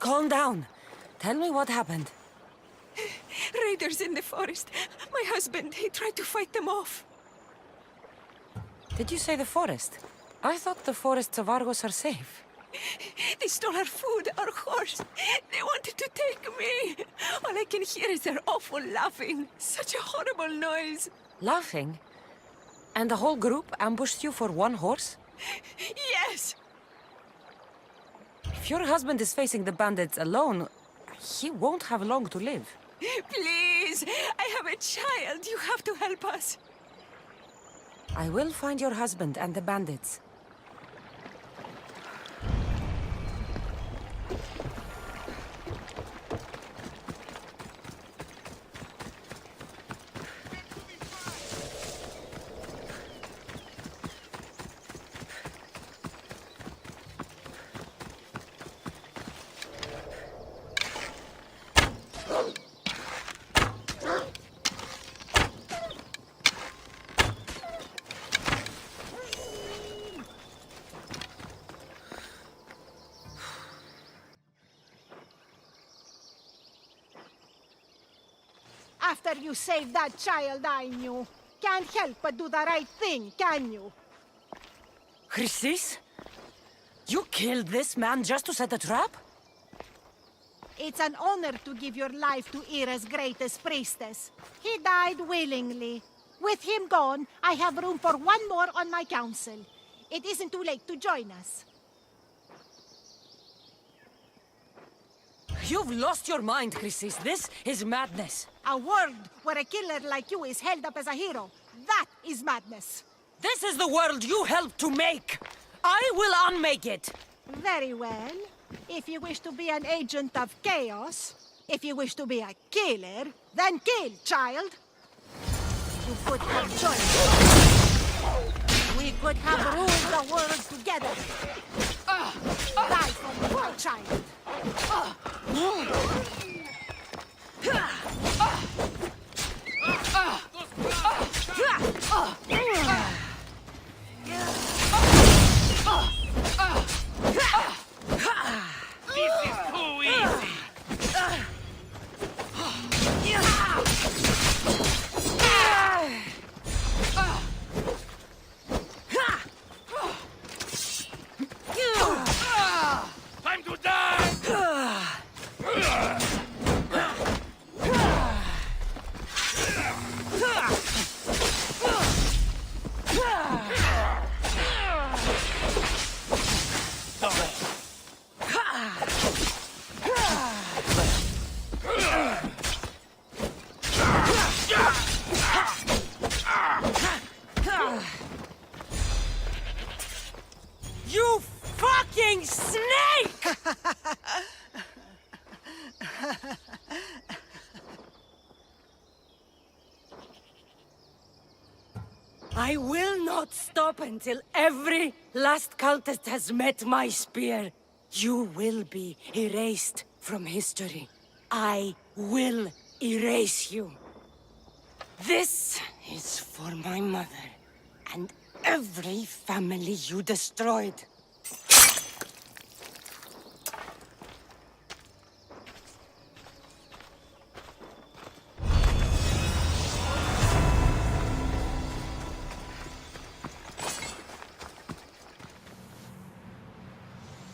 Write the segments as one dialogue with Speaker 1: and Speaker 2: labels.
Speaker 1: calm down. Tell me what happened.
Speaker 2: Raiders in the forest. My husband, he tried to fight them off.
Speaker 1: Did you say the forest? I thought the forests of Argos are safe.
Speaker 2: They stole our food, our horse. They wanted to take me. All I can hear is their awful laughing. Such a horrible noise.
Speaker 1: Laughing? And the whole group ambushed you for one horse?
Speaker 2: Yes!
Speaker 1: If your husband is facing the bandits alone, he won't have long to live.
Speaker 2: Please, I have a child. You have to help us.
Speaker 1: I will find your husband and the bandits.
Speaker 3: After you saved that child I knew, can't help but do the right thing, can you?
Speaker 1: Chrysis? You killed this man just to set a trap?
Speaker 3: It's an honor to give your life to Ira's greatest priestess. He died willingly. With him gone, I have room for one more on my council. It isn't too late to join us.
Speaker 1: You've lost your mind, Chrysis. This is madness.
Speaker 3: A world where a killer like you is held up as a hero. That is madness.
Speaker 1: This is the world you helped to make. I will unmake it.
Speaker 3: Very well. If you wish to be an agent of chaos, if you wish to be a killer, then kill, child. You could have joined us. We could have ruled the world together. Die for me, my child.
Speaker 4: This is too easy! Time to die!
Speaker 1: You fucking snake! I will not stop until every last cultist has met my spear. You will be erased from history. I will erase you. This is for my mother and every family you destroyed.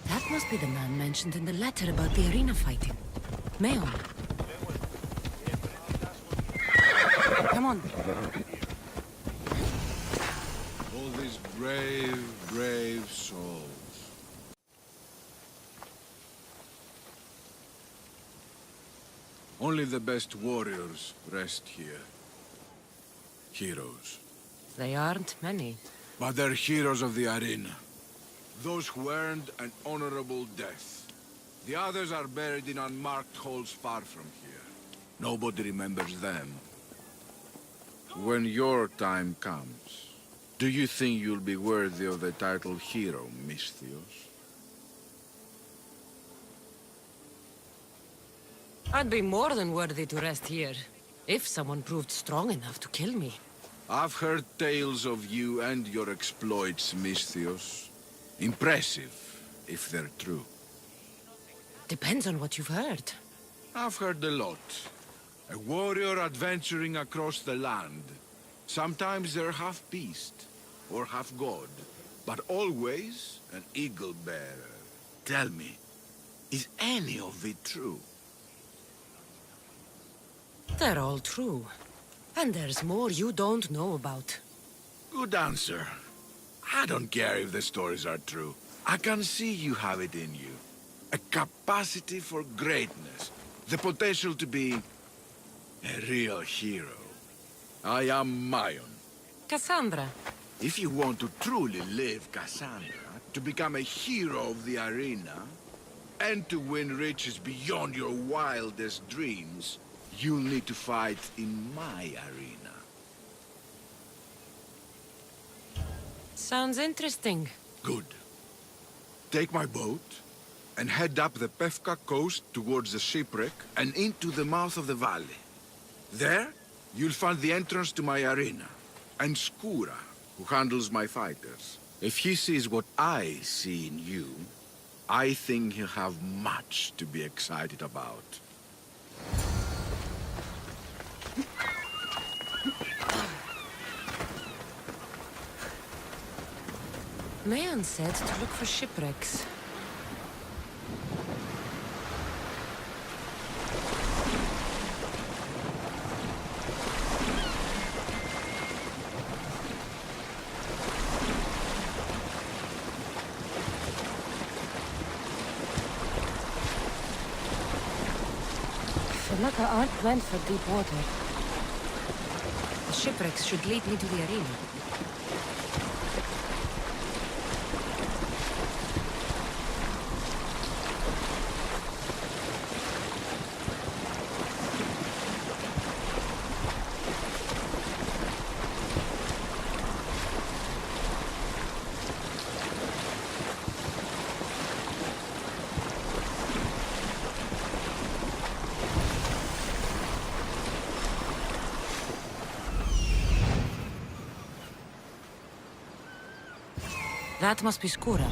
Speaker 1: That must be the man mentioned in the letter about the arena fighting. Meon. Come on.
Speaker 5: All these brave, brave souls. Only the best warriors rest here. Heroes.
Speaker 1: They aren't many.
Speaker 5: But they're heroes of the arena. Those who earned an honorable death. The others are buried in unmarked holes far from here. Nobody remembers them. When your time comes, do you think you'll be worthy of the title hero, Misthios?
Speaker 1: I'd be more than worthy to rest here, if someone proved strong enough to kill me.
Speaker 5: I've heard tales of you and your exploits, Misthios. Impressive, if they're true.
Speaker 1: Depends on what you've heard.
Speaker 5: I've heard a lot. A warrior adventuring across the land. Sometimes they're half beast, or half god, but always an eagle bearer. Tell me, is any of it true?
Speaker 1: They're all true. And there's more you don't know about.
Speaker 5: Good answer. I don't care if the stories are true. I can see you have it in you. A capacity for greatness. The potential to be a real hero. I am Mayon.
Speaker 1: Kassandra.
Speaker 5: If you want to truly live Cassandra, to become a hero of the arena, and to win riches beyond your wildest dreams, you'll need to fight in my arena.
Speaker 1: Sounds interesting.
Speaker 5: Good. Take my boat and head up the Pefka coast towards the shipwreck and into the mouth of the valley. There, you'll find the entrance to my arena, and Skura, who handles my fighters. If he sees what I see in you, I think he'll have much to be excited about.
Speaker 1: Mayan said to look for shipwrecks. Falaka aren't meant for deep water. The shipwrecks should lead me to the arena. That must be Skura.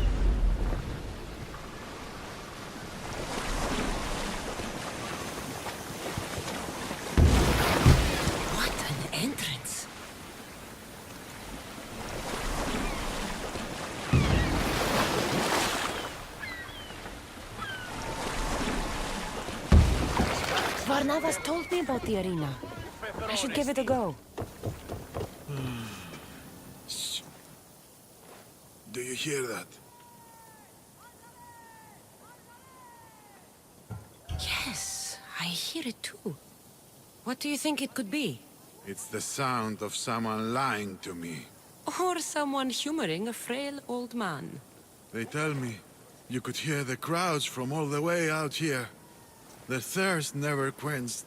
Speaker 1: What an entrance! Varnavas told me about the arena. I should give it a go.
Speaker 5: Do you hear that?
Speaker 1: Yes, I hear it too. What do you think it could be?
Speaker 5: It's the sound of someone lying to me.
Speaker 1: Or someone humoring a frail old man.
Speaker 5: They tell me you could hear the crowds from all the way out here. Their thirst never quenched.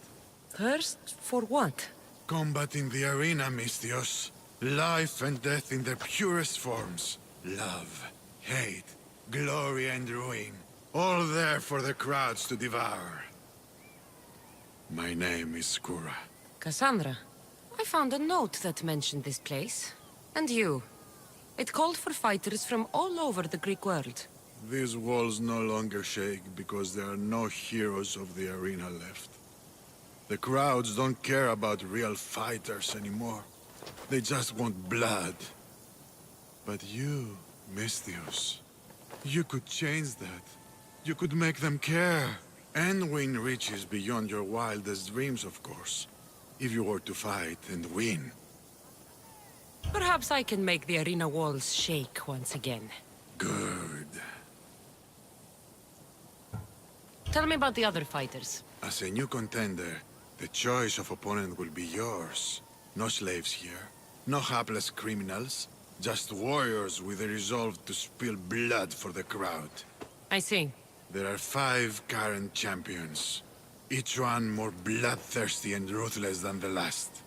Speaker 1: Thirst for what?
Speaker 5: Combat in the arena, Mistios. Life and death in their purest forms. Love, hate, glory and ruin. All there for the crowds to devour. My name is Skura.
Speaker 1: Kassandra, I found a note that mentioned this place. And you. It called for fighters from all over the Greek world.
Speaker 5: These walls no longer shake because there are no heroes of the arena left. The crowds don't care about real fighters anymore. They just want blood. But you, Mistios, you could change that. You could make them care. And win riches beyond your wildest dreams, of course. If you were to fight and win.
Speaker 1: Perhaps I can make the arena walls shake once again.
Speaker 5: Good.
Speaker 1: Tell me about the other fighters.
Speaker 5: As a new contender, the choice of opponent will be yours. No slaves here. No hapless criminals. Just warriors with the resolve to spill blood for the crowd.
Speaker 1: I see.
Speaker 5: There are 5 current champions. Each one more bloodthirsty and ruthless than the last.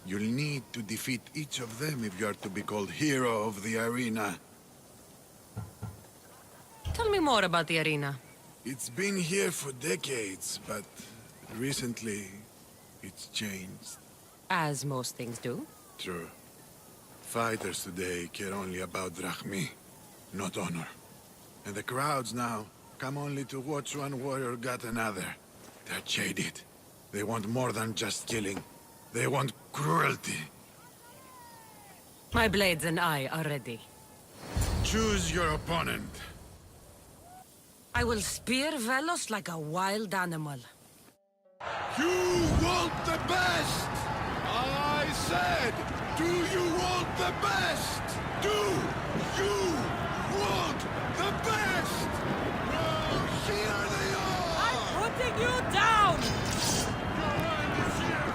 Speaker 5: You'll need to defeat each of them if you are to be called hero of the arena.
Speaker 1: Tell me more about the arena.
Speaker 5: It's been here for decades, but recently it's changed.
Speaker 1: As most things do.
Speaker 5: True. Fighters today care only about drachmi, not honor. And the crowds now come only to watch one warrior gut another. They're jaded. They want more than just killing. They want cruelty.
Speaker 1: My blades and I are ready.
Speaker 5: Choose your opponent.
Speaker 1: I will spear Velos like a wild animal.
Speaker 5: You want the best! I said, do you want the best? Do you want the best? Well, here they are!
Speaker 1: I'm putting you down!
Speaker 5: Your end is here!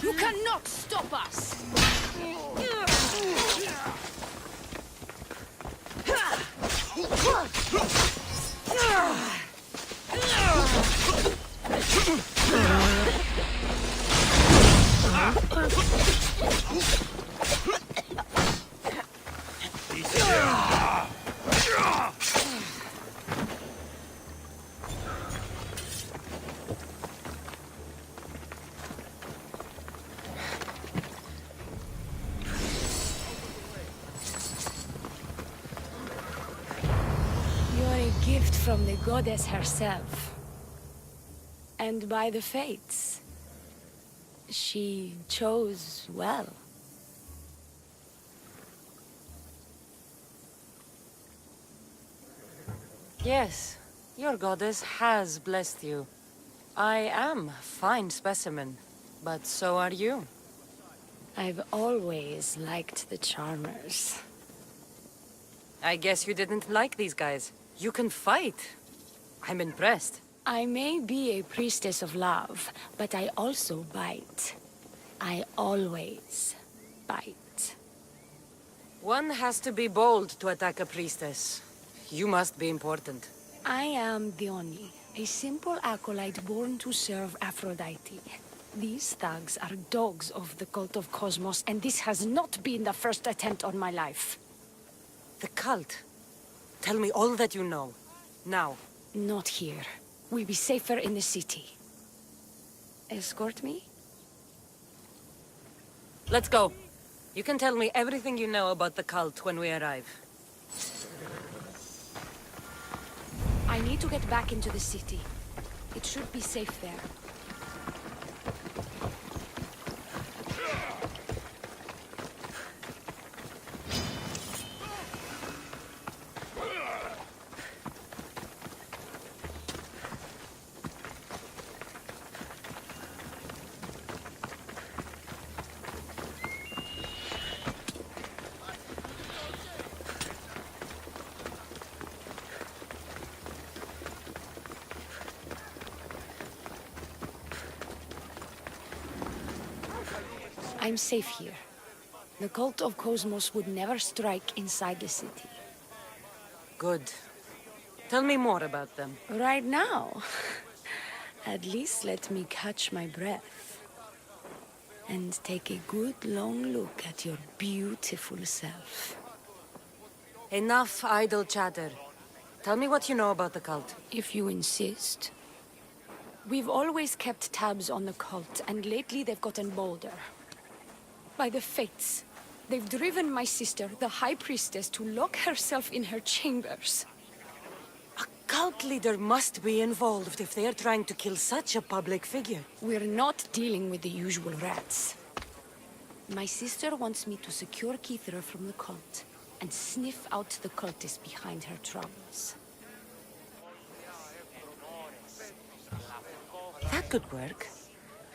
Speaker 2: You cannot stop us! Gift from the goddess herself. And by the fates, she chose well.
Speaker 1: Yes, your goddess has blessed you. I am a fine specimen, but so are you. I've always liked the Charmers.
Speaker 6: I guess you didn't like these guys. You can fight. I'm impressed.
Speaker 1: I may be a priestess of love, but I also bite. I always bite.
Speaker 6: One has to be bold to attack a priestess. You must be important.
Speaker 1: I am Diona, a simple acolyte born to serve Aphrodite. These thugs are dogs of the cult of Kosmos, and this has not been the first attempt on my life.
Speaker 6: The cult. Tell me all that you know. Now.
Speaker 1: Not here. We'll be safer in the city. Escort me?
Speaker 6: Let's go. You can tell me everything you know about the cult when we arrive.
Speaker 1: I need to get back into the city. It should be safe there. I'm safe here. The cult of Kosmos would never strike inside the city.
Speaker 6: Good. Tell me more about them.
Speaker 1: Right now? At least let me catch my breath. And take a good long look at your beautiful self.
Speaker 6: Enough idle chatter. Tell me what you know about the cult.
Speaker 1: If you insist. We've always kept tabs on the cult, and lately they've gotten bolder. By the fates, they've driven my sister, the High Priestess, to lock herself in her chambers.
Speaker 6: A cult leader must be involved if they are trying to kill such a public figure.
Speaker 1: We're not dealing with the usual rats. My sister wants me to secure Kyra from the cult, and sniff out the cultists behind her troubles.
Speaker 6: That could work.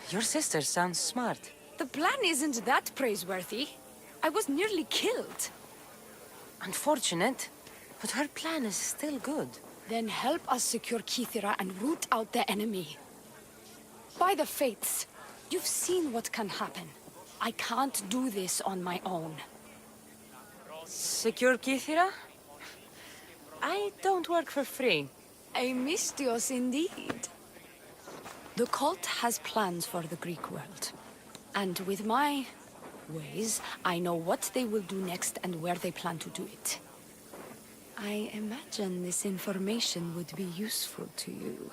Speaker 6: Your sister sounds smart.
Speaker 1: The plan isn't that praiseworthy. I was nearly killed.
Speaker 6: Unfortunate, but her plan is still good.
Speaker 1: Then help us secure Kyra and root out the enemy. By the fates, you've seen what can happen. I can't do this on my own.
Speaker 6: Secure Kyra? I don't work for free.
Speaker 1: A mystios indeed. The cult has plans for the Greek world. And with my ways, I know what they will do next and where they plan to do it. I imagine this information would be useful to you.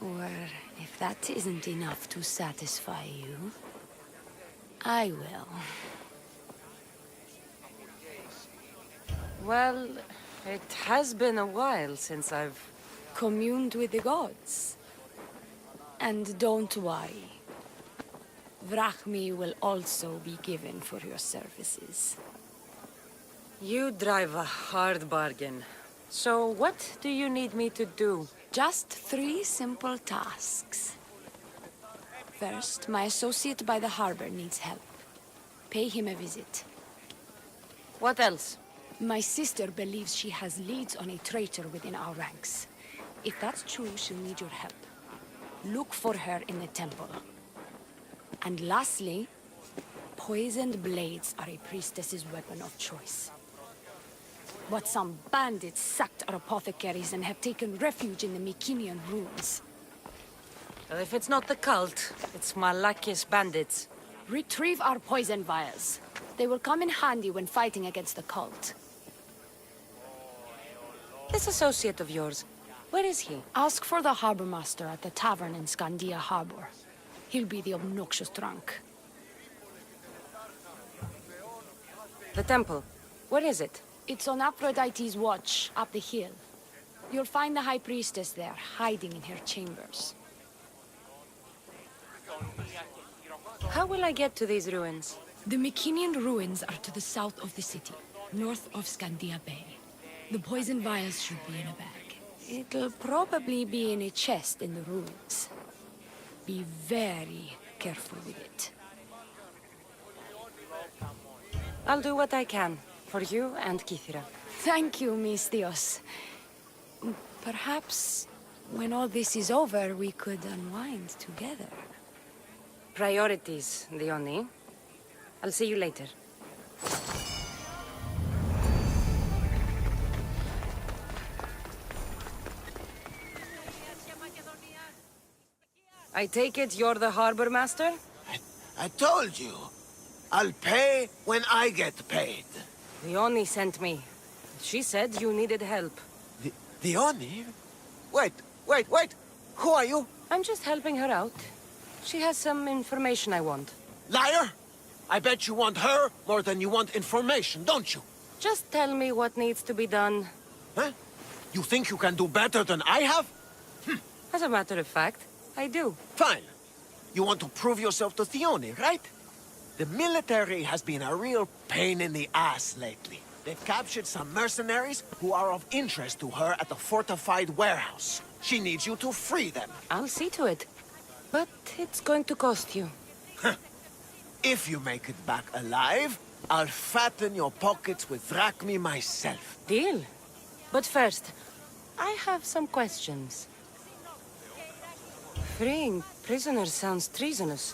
Speaker 1: Or if that isn't enough to satisfy you, I will.
Speaker 6: Well, it has been a while since I've...
Speaker 1: Communed with the gods. And don't worry. Vrachmi will also be given for your services.
Speaker 6: You drive a hard bargain. So what do you need me to do?
Speaker 1: Just 3 simple tasks. First, my associate by the harbor needs help. Pay him a visit.
Speaker 6: What else?
Speaker 1: My sister believes she has leads on a traitor within our ranks. If that's true, she'll need your help. Look for her in the temple. And lastly, poisoned blades are a priestess's weapon of choice. But some bandits sacked our apothecaries and have taken refuge in the Mycenaean ruins.
Speaker 6: Well, if it's not the cult, it's Malakis bandits.
Speaker 1: Retrieve our poison vials. They will come in handy when fighting against the cult.
Speaker 6: This associate of yours, where is he?
Speaker 1: Ask for the harbor master at the tavern in Scandia Harbor. He'll be the obnoxious drunk.
Speaker 6: The temple, where is it?
Speaker 1: It's on Aphrodite's watch, up the hill. You'll find the High Priestess there, hiding in her chambers.
Speaker 6: How will I get to these ruins?
Speaker 1: The Mycenaean ruins are to the south of the city, north of Scandia Bay. The poison vials should be in a bag. It'll probably be in a chest in the ruins. Be very careful with it.
Speaker 6: I'll do what I can for you and Kyra.
Speaker 2: Thank you, Miss Dios. Perhaps when all this is over, we could unwind together.
Speaker 6: Priorities, Diona. I'll see you later. I take it you're the harbor master?
Speaker 7: I told you. I'll pay when I get paid.
Speaker 6: Diona sent me. She said you needed help.
Speaker 7: Diona? Wait. Who are you?
Speaker 6: I'm just helping her out. She has some information I want.
Speaker 7: Liar! I bet you want her more than you want information, don't you?
Speaker 6: Just tell me what needs to be done.
Speaker 7: Huh? You think you can do better than I have?
Speaker 6: As a matter of fact, I do.
Speaker 7: Fine. You want to prove yourself to Diona, right? The military has been a real pain in the ass lately. They've captured some mercenaries who are of interest to her at the fortified warehouse. She needs you to free them.
Speaker 6: I'll see to it. But it's going to cost you.
Speaker 7: If you make it back alive, I'll fatten your pockets with drachmi myself.
Speaker 6: Deal. But first, I have some questions. Freeing prisoners sounds treasonous.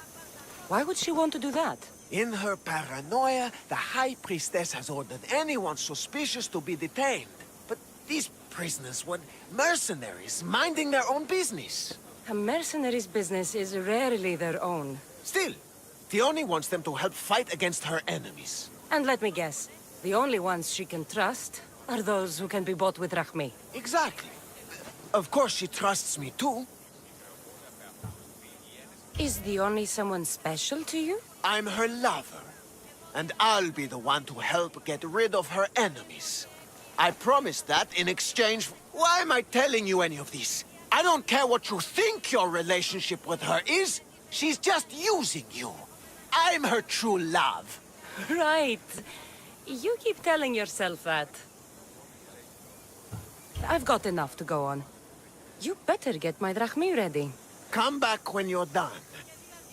Speaker 6: Why would she want to do that?
Speaker 7: In her paranoia, the High Priestess has ordered anyone suspicious to be detained. But these prisoners were mercenaries, minding their own business.
Speaker 6: A mercenary's business is rarely their own.
Speaker 7: Still, Diona wants them to help fight against her enemies.
Speaker 6: And let me guess, the only ones she can trust are those who can be bought with drachmi.
Speaker 7: Exactly. Of course she trusts me too.
Speaker 6: Is Diona someone special to you?
Speaker 7: I'm her lover. And I'll be the one to help get rid of her enemies. I promised that in exchange for... Why am I telling you any of this? I don't care what you think your relationship with her is. She's just using you. I'm her true love.
Speaker 6: Right. You keep telling yourself that. I've got enough to go on. You better get my drachmi ready.
Speaker 7: Come back when you're done.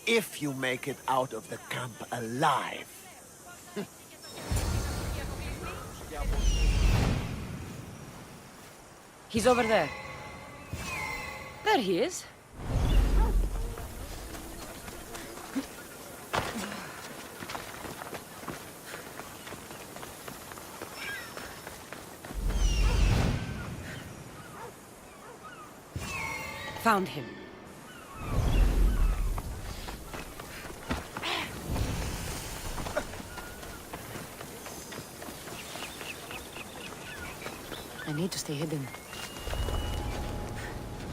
Speaker 7: If you make it out of the camp alive.
Speaker 6: He's over there. There he is. Found him. I need to stay hidden.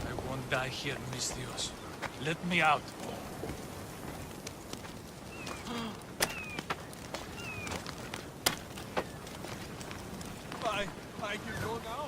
Speaker 4: I won't die here, Miss Dios. Let me out. I can go now?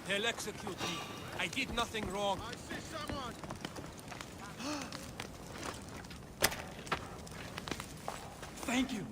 Speaker 4: They'll execute me. I did nothing wrong. I see someone! Thank you.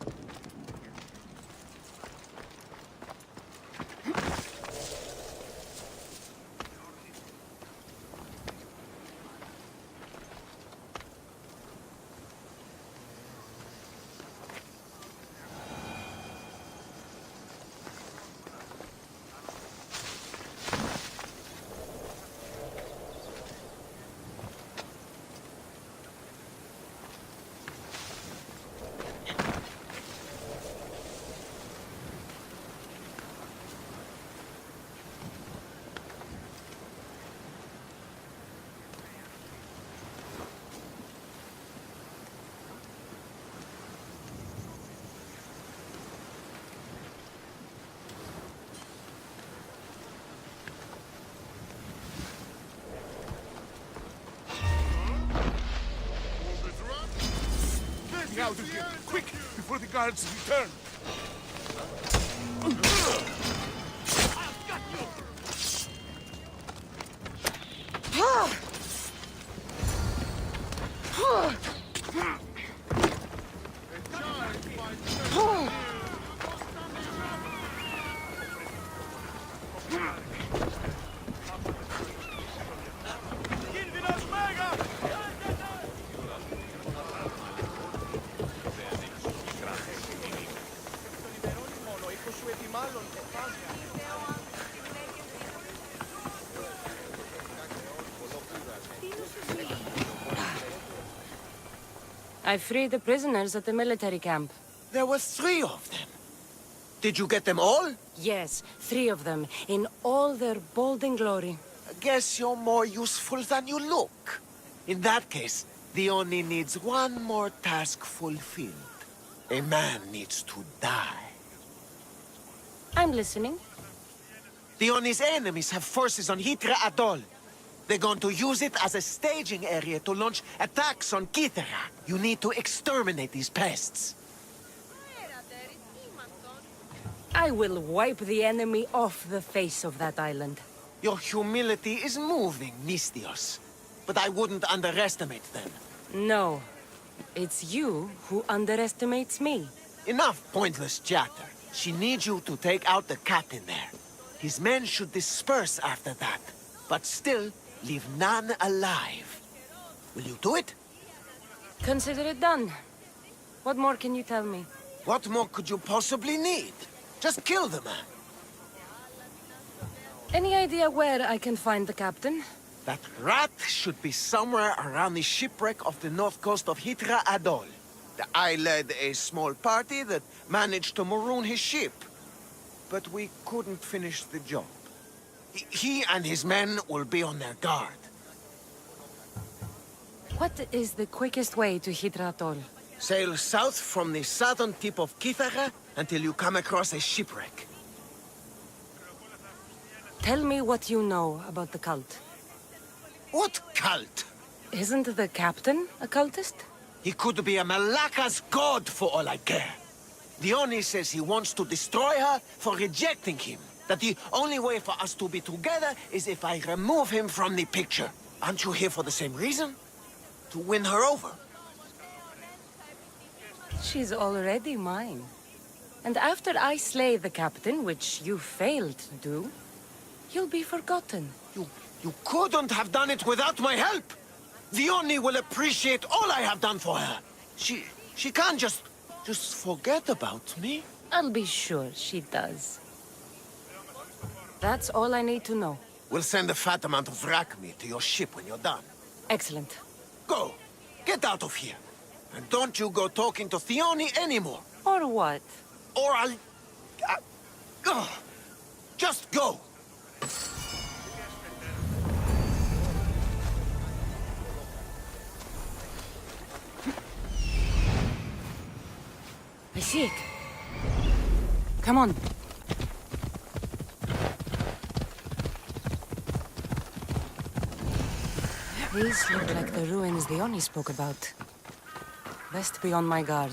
Speaker 5: me out of here! Quick, before the guards return!
Speaker 6: I freed the prisoners at the military camp.
Speaker 7: There were 3 of them. Did you get them all?
Speaker 6: Yes, 3 of them, in all their bold glory.
Speaker 7: I guess you're more useful than you look. In that case, Diona needs one more task fulfilled. A man needs to die.
Speaker 6: I'm listening.
Speaker 7: Diona's enemies have forces on Hitra Atoll. They're going to use it as a staging area to launch attacks on Kyra. You need to exterminate these pests.
Speaker 6: I will wipe the enemy off the face of that island.
Speaker 7: Your humility is moving, Mystios. But I wouldn't underestimate them.
Speaker 6: No, it's you who underestimates me.
Speaker 7: Enough pointless chatter. She needs you to take out the captain there. His men should disperse after that, but still leave none alive. Will you do it?
Speaker 6: Consider it done. What more can you tell me?
Speaker 7: What more could you possibly need? Just kill the man.
Speaker 6: Any idea where I can find the captain?
Speaker 7: That rat should be somewhere around the shipwreck off the north coast of Hitra Atoll. I led a small party that managed to maroon his ship. But we couldn't finish the job. He and his men will be on their guard.
Speaker 6: What is the quickest way to Hitra Atoll?
Speaker 7: Sail south from the southern tip of Kyra until you come across a shipwreck.
Speaker 6: Tell me what you know about the cult.
Speaker 7: What cult?
Speaker 6: Isn't the captain a cultist?
Speaker 7: He could be a Malaka's god for all I care. Diona says he wants to destroy her for rejecting him. That the only way for us to be together is if I remove him from the picture. Aren't you here for the same reason? To win her over?
Speaker 6: She's already mine. And after I slay the captain, which you failed to do, you'll be forgotten.
Speaker 7: You couldn't have done it without my help! Diona will appreciate all I have done for her. She can't just forget about me.
Speaker 6: I'll be sure she does. That's all I need to know.
Speaker 7: We'll send a fat amount of wrack meat to your ship when you're done.
Speaker 6: Excellent.
Speaker 7: Go! Get out of here! And don't you go talking to Diona anymore!
Speaker 6: Or what?
Speaker 7: Or I'll... just go!
Speaker 6: I see it. Come on. These look like the ruins Diona spoke about. Best be on my guard.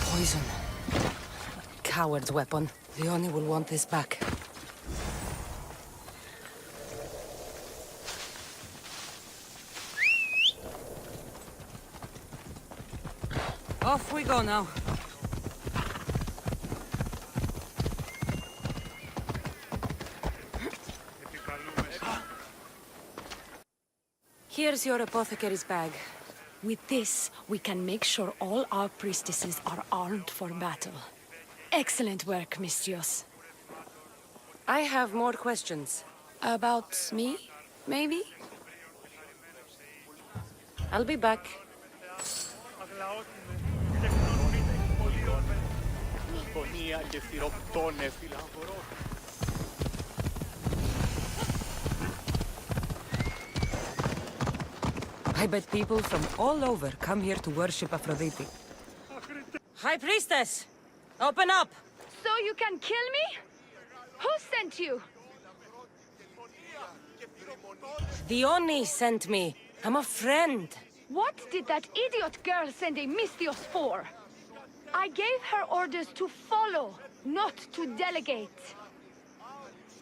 Speaker 6: Poison. Coward's weapon. Diona will want this back. Off we go now. Here's your apothecary's bag.
Speaker 2: With this, we can make sure all our priestesses are armed for battle. Excellent work, Mystios.
Speaker 6: I have more questions.
Speaker 2: About me, maybe?
Speaker 6: I'll be back. I bet people from all over come here to worship Aphrodite. High Priestess! Open up!
Speaker 2: So you can kill me? Who sent you?
Speaker 6: Diona sent me. I'm a friend.
Speaker 2: What did that idiot girl send a Mystios for? I gave her orders to follow, not to delegate.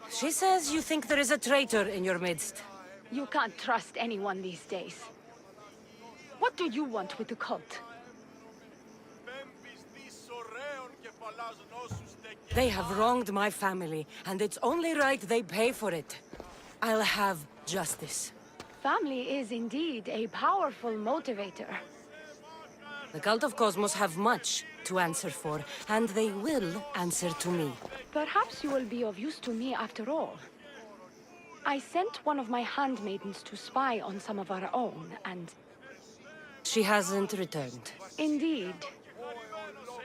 Speaker 6: She says you think there is a traitor in your midst.
Speaker 2: You can't trust anyone these days. What do you want with the cult?
Speaker 6: They have wronged my family, and it's only right they pay for it. I'll have justice.
Speaker 2: Family is indeed a powerful motivator.
Speaker 6: The cult of Kosmos have much to answer for, and they will answer to me.
Speaker 2: Perhaps you will be of use to me after all. I sent one of my handmaidens to spy on some of our own, and...
Speaker 6: She hasn't returned.
Speaker 2: Indeed.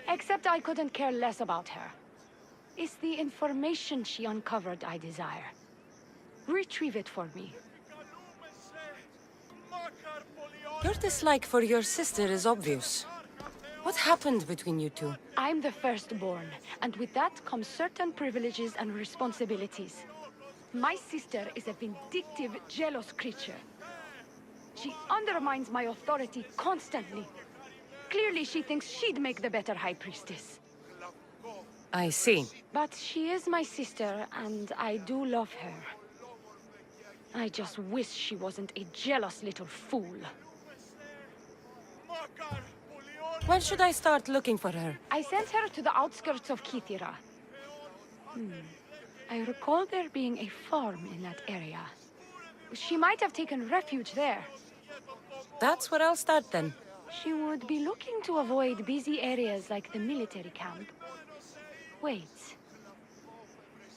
Speaker 2: Except I couldn't care less about her. It's the information she uncovered I desire. Retrieve it for me.
Speaker 6: Your dislike for your sister is obvious. What happened between you two?
Speaker 2: I'm the firstborn, and with that comes certain privileges and responsibilities. My sister is a vindictive, jealous creature. She undermines my authority constantly. Clearly she thinks she'd make the better High Priestess.
Speaker 6: I see.
Speaker 2: But she is my sister, and I do love her. I just wish she wasn't a jealous little fool.
Speaker 6: When should I start looking for her?
Speaker 2: I sent her to the outskirts of Kyra. I recall there being a farm in that area. She might have taken refuge there.
Speaker 6: That's where I'll start then.
Speaker 2: She would be looking to avoid busy areas like the military camp. Wait.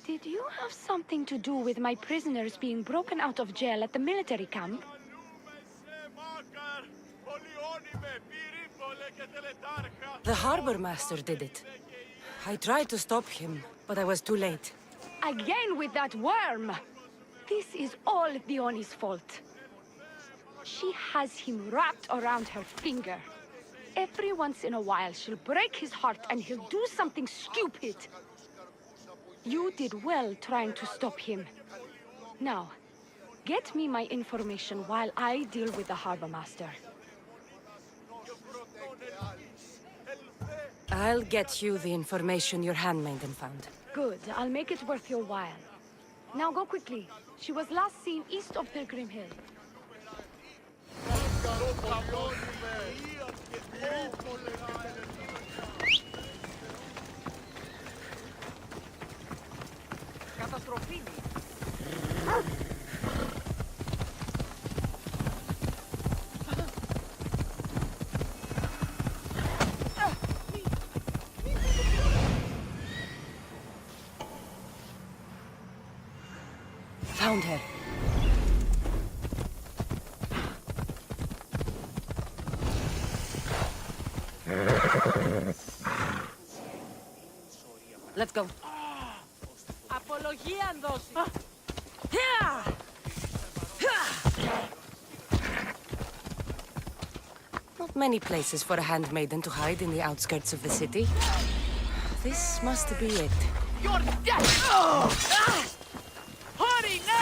Speaker 2: Did you have something to do with my prisoners being broken out of jail at the military camp?
Speaker 6: The harbor master did it. I tried to stop him, but I was too late.
Speaker 2: Again with that worm! This is all Diona's fault. She has him wrapped around her finger. Every once in a while, she'll break his heart and he'll do something stupid. You did well trying to stop him. Now, get me my information while I deal with the harbor master.
Speaker 6: I'll get you the information your handmaiden found.
Speaker 2: Good, I'll make it worth your while. Now go quickly. She was last seen east of Pilgrim Hill.
Speaker 6: Found her. Let's go.
Speaker 1: Apologia and those.
Speaker 6: Not many places for a handmaiden to hide in the outskirts of the city. This must be it.
Speaker 1: You're dead! Hurry now!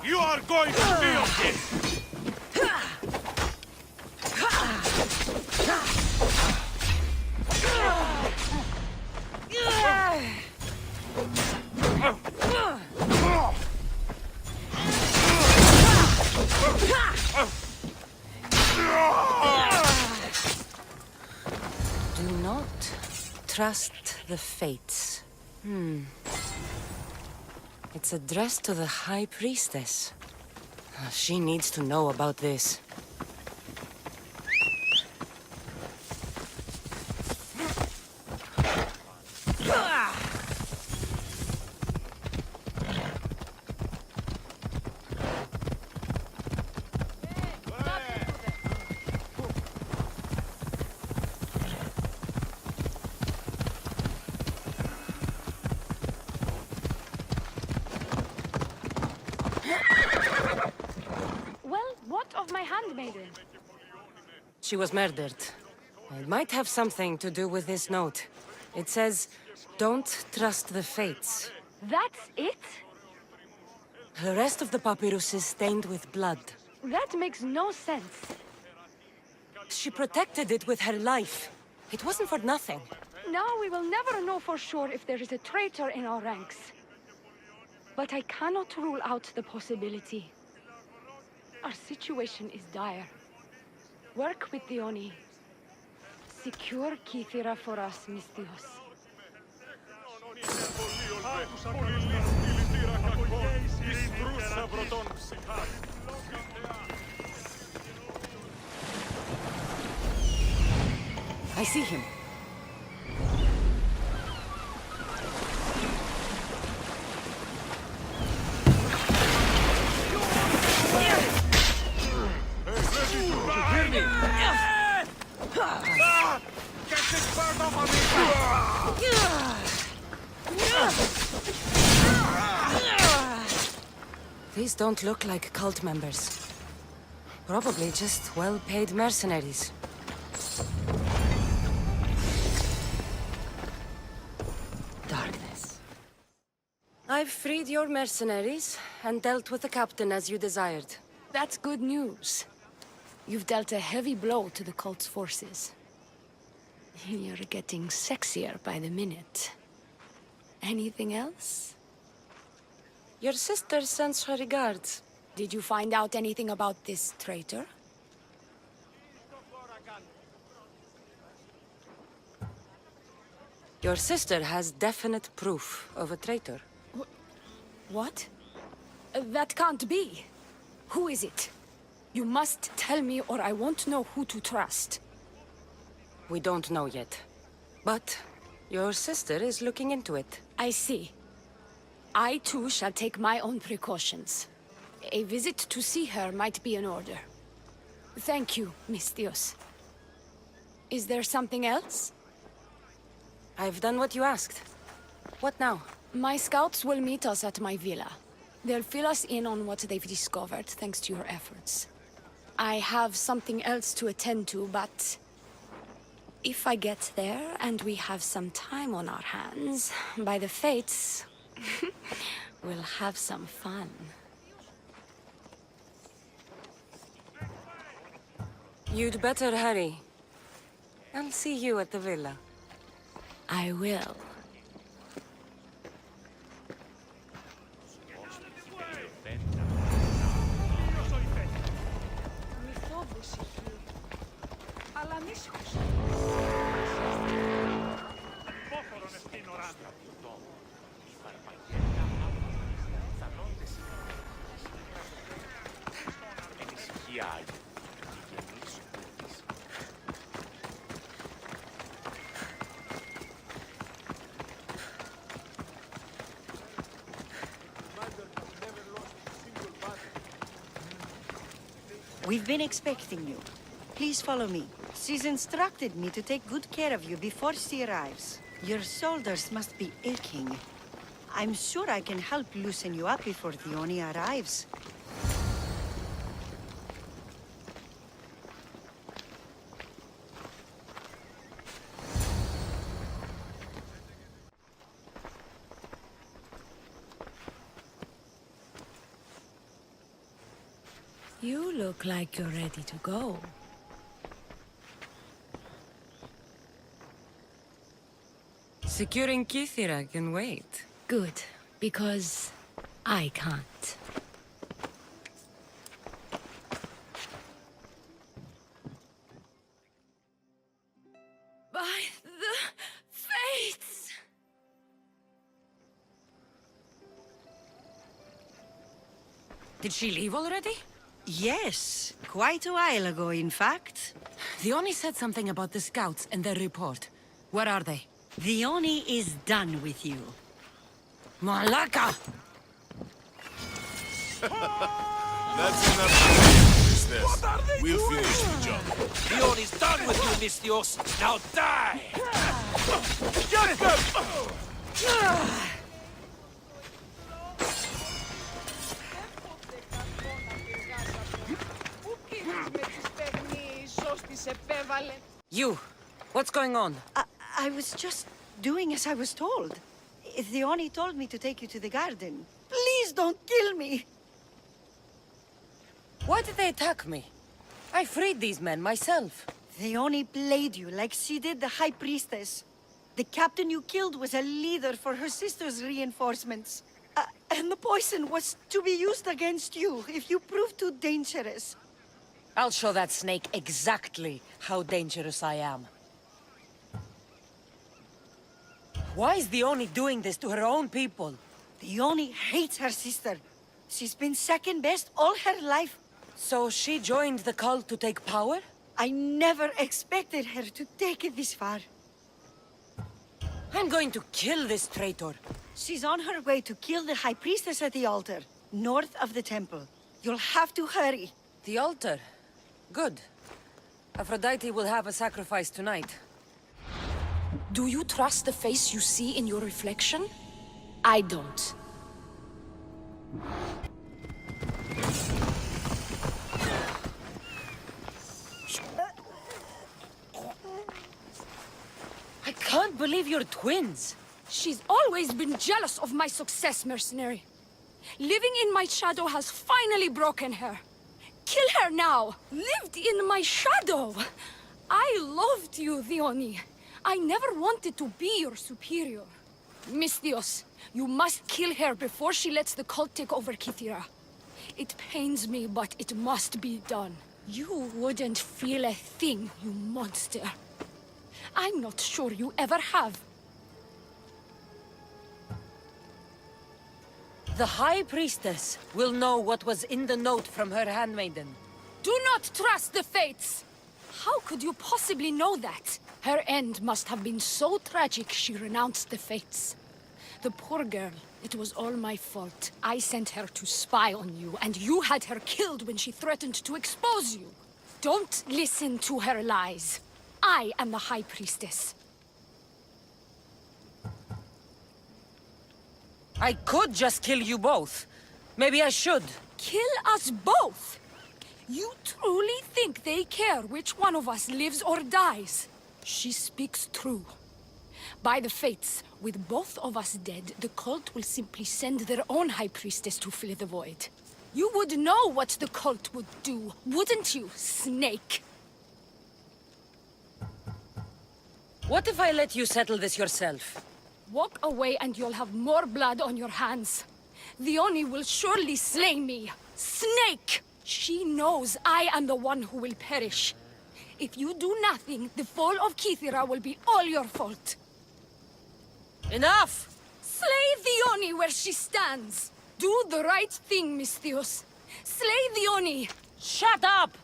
Speaker 4: You are going to feel this!
Speaker 6: Do not trust the fates. It's addressed to the High Priestess. She needs to know about this.
Speaker 2: Well, what of my handmaiden?
Speaker 6: She was murdered. It might have something to do with this note. It says, "Don't trust the fates."
Speaker 2: That's it?
Speaker 6: The rest of the papyrus is stained with blood.
Speaker 2: That makes no sense.
Speaker 6: She protected it with her life. It wasn't for nothing.
Speaker 2: Now we will never know for sure if there is a traitor in our ranks. But I cannot rule out the possibility. Our situation is dire. Work with Dione. Secure Kyra for us, Mystios.
Speaker 6: I see him.
Speaker 4: Get this bird off of me!
Speaker 6: These don't look like cult members. Probably just well-paid mercenaries. Darkness. I've freed your mercenaries and dealt with the captain as you desired.
Speaker 2: That's good news. You've dealt a heavy blow to the cult's forces. You're getting sexier by the minute. Anything else?
Speaker 6: Your sister sends her regards.
Speaker 2: Did you find out anything about this traitor?
Speaker 6: Your sister has definite proof of a traitor.
Speaker 2: What? That can't be. Who is it? You must tell me or I won't know who to trust.
Speaker 6: We don't know yet. But your sister is looking into it.
Speaker 2: I see. I too shall take my own precautions. A visit to see her might be in order. Thank you, Mystios. Is there something else?
Speaker 6: I've done what you asked. What now?
Speaker 2: My scouts will meet us at my villa. They'll fill us in on what they've discovered, thanks to your efforts. I have something else to attend to, but... if I get there and we have some time on our hands, by the fates, we'll have some fun.
Speaker 6: You'd better hurry. I'll see you at the villa.
Speaker 2: I will.
Speaker 8: We've been expecting you. Please follow me. She's instructed me to take good care of you before she arrives. Your shoulders must be aching. I'm sure I can help loosen you up before Dione arrives.
Speaker 2: You look like you're ready to go.
Speaker 6: Securing Kyra can wait.
Speaker 2: Good, because I can't. By the fates!
Speaker 6: Did she leave already?
Speaker 8: Yes, quite a while ago, in fact.
Speaker 6: The Oni said something about the scouts and their report. Where are they?
Speaker 8: The Oni is done with you.
Speaker 6: Malaka!
Speaker 9: That's enough. This. We'll finish the job.
Speaker 4: Dioni's done with you, Misthios. Now die!
Speaker 6: You! What's going on?
Speaker 8: I was just doing as I was told. The Oni told me to take you to the garden. Please don't kill me!
Speaker 6: Why did they attack me? I freed these men myself.
Speaker 8: The Oni played you like she did the High Priestess. The captain you killed was a leader for her sister's reinforcements. And the poison was to be used against you if you proved too dangerous.
Speaker 6: I'll show that snake exactly how dangerous I am. Why is the Oni doing this to her own people?
Speaker 8: The Oni hates her sister. She's been second best all her life.
Speaker 6: So she joined the cult to take power?
Speaker 8: I never expected her to take it this far.
Speaker 6: I'm going to kill this traitor.
Speaker 8: She's on her way to kill the High Priestess at the altar, north of the temple. You'll have to hurry.
Speaker 6: The altar? Good. Aphrodite will have a sacrifice tonight.
Speaker 2: Do you trust the face you see in your reflection? I don't.
Speaker 6: I can't believe you're twins.
Speaker 2: She's always been jealous of my success, mercenary. Living in my shadow has finally broken her. Kill her now! Lived in my shadow! I loved you, Dioni. I never wanted to be your superior. Misthios, you must kill her before she lets the cult take over Kyra. It pains me, but it must be done. You wouldn't feel a thing, you monster. I'm not sure you ever have.
Speaker 6: The High Priestess will know what was in the note from her handmaiden.
Speaker 2: Do not trust the fates! How could you possibly know that? Her end must have been so tragic she renounced the fates. The poor girl, it was all my fault. I sent her to spy on you, and you had her killed when she threatened to expose you. Don't listen to her lies. I am the High Priestess.
Speaker 6: I could just kill you both. Maybe I should.
Speaker 2: Kill us both? You truly think they care which one of us lives or dies? She speaks true. By the fates, with both of us dead, the cult will simply send their own High Priestess to fill the void. You would know what the cult would do, wouldn't you, Snake?
Speaker 6: What if I let you settle this yourself?
Speaker 2: Walk away and you'll have more blood on your hands. The Oni will surely slay me. Snake! She knows I am the one who will perish. If you do nothing, the fall of Kyra will be all your fault.
Speaker 6: Enough!
Speaker 2: Slay the Oni where she stands. Do the right thing, Misthios. Slay the Oni.
Speaker 6: Shut up!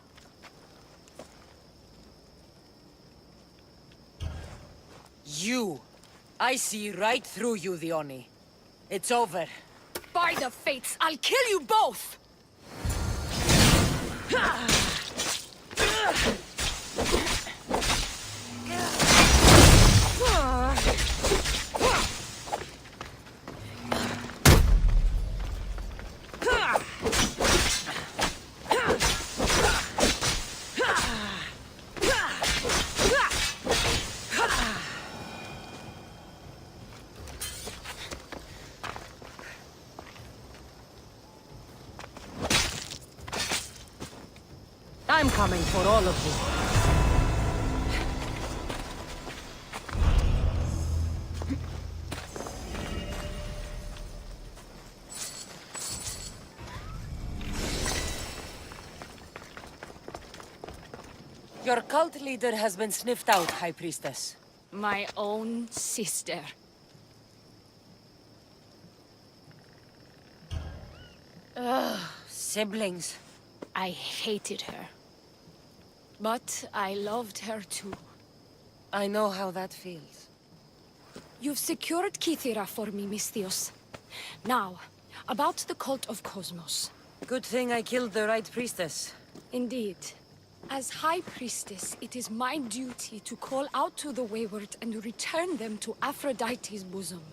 Speaker 6: You. I see right through you, the Oni. It's over.
Speaker 2: By the fates, I'll kill you both!
Speaker 6: I'm coming for all of you. Your cult leader has been sniffed out, High Priestess.
Speaker 2: My own sister.
Speaker 6: siblings.
Speaker 2: I hated her. But I loved her too.
Speaker 6: I know how that feels.
Speaker 2: You've secured Kyra for me, Misthios. Now, about the cult of Kosmos.
Speaker 6: Good thing I killed the right priestess.
Speaker 2: Indeed. As High Priestess, it is my duty to call out to the wayward and return them to Aphrodite's bosom.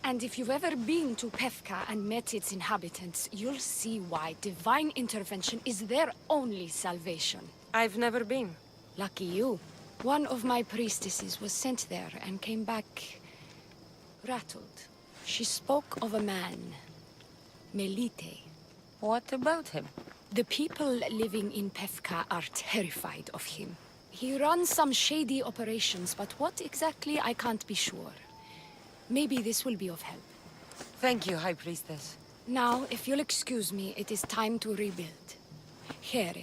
Speaker 2: And if you've ever been to Pefka and met its inhabitants, you'll see why divine intervention is their only salvation.
Speaker 6: I've never been.
Speaker 2: Lucky you. One of my priestesses was sent there and came back rattled. She spoke of a man, Melite.
Speaker 6: What about him?
Speaker 2: The people living in Pefka are terrified of him. He runs some shady operations, but what exactly I can't be sure. Maybe this will be of help.
Speaker 6: Thank you, High Priestess.
Speaker 2: Now, if you'll excuse me, it is time to rebuild. Here,